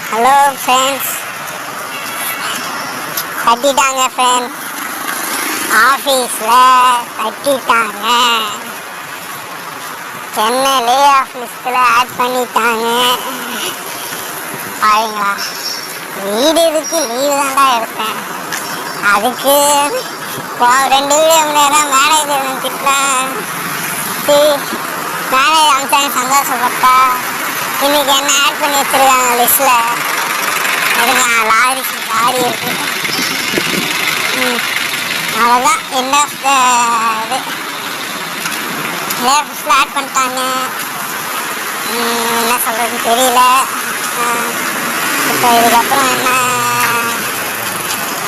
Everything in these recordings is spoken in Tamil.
ஹலோ ஃப்ரெண்ட்ஸ், கட்டிட்டாங்க ஃப்ரெண்ட்ஸ். ஆஃபீஸில் கட்டிட்டாங்க. சென்னை லே ஆஃப் லிஸ்ட்டில் ஆட் பண்ணிட்டாங்க. பாருங்களா, வீடு இதுக்கு லீவு தான்டா எடுத்தேன். அதுக்கு 2 வீடியோ நேரம் மேனேஜர் திட்டுறேன். மேனேஜர் அமிச்சாங்க, சந்தோஷப்பட்டா. இன்னைக்கு என்ன ஆட் பண்ணி வச்சிருக்காங்க லிஸ்ட்டில். இருங்க, லாரி இருக்கு. அவ்வளோதான், எண்ட் ஆஃப் த இது லிஸ்ட்டில் ஆட் பண்ணிட்டாங்க. என்ன சொல்கிறது தெரியல. இப்போ இதுக்கப்புறம்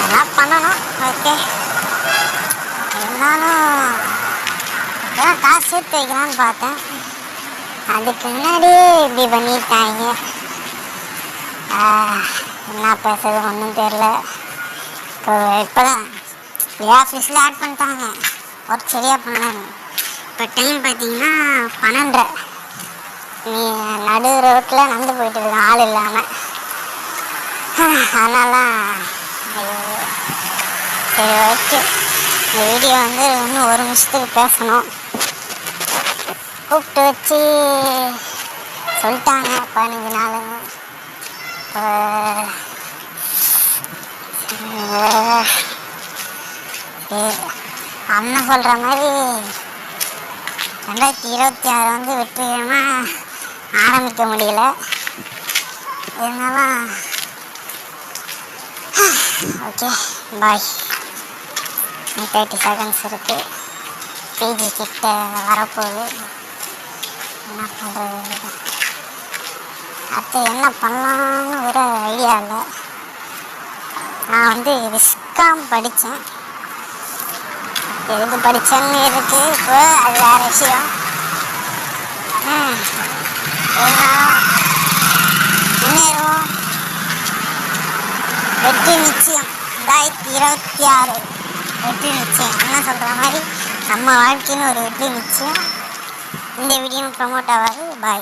எல்லாம் பண்ணணும். ஓகே, இருந்தாலும் இப்போதான் காசு சேர்த்து வைக்கலான்னு பார்த்தேன். அதுக்கு முன்னாடியே இப்படி பண்ணிட்டாங்க. என்ன பேசுறது ஒன்றும் தெரியல. இப்போ தான் ஆஃபீஸில் ஆட் பண்ணிட்டாங்க. ஒர்க் சரியாக பண்ணாங்க. இப்போ டைம் பார்த்தீங்கன்னா 12. நீ நடு ரோட்டில் நடந்து போயிட்டு இருக்கேன், ஆள் இல்லாமல். அதனால சரி, ஓகே. இந்த வீடியோ இன்னும் 1 நிமிஷத்துக்கு பேசணும். கூப்பிட்டு வச்சு சொல்லிட்டாங்க 15 நாள். அண்ணன் சொல்கிற மாதிரி 2026 வெற்றிகரமாக ஆரம்பிக்க முடியல. இருந்தாலும் ஓகே, பாய். 30 செகண்ட்ஸ் இருக்குது. பிஜி கிட்ட வரப்போகுது. என்ன பண்ணுறது, அடுத்து என்ன பண்ணலான்னு ஒரு ஐடியா இல்லை. நான் விஸ்காம் படித்தேன். எதுக்கு படித்தேன்னு இருக்குது. இப்போ அது வேறு விஷயம். முன்னேறுவோம். வெற்றி நிச்சயம். 2026 வெற்றி நிச்சயம். என்ன சொல்கிற மாதிரி நம்ம வாழ்க்கைன்னு ஒரு வெற்றி நிச்சயம். இந்த வீடியோ ப்ரமோட் ஆகாது. பாய்.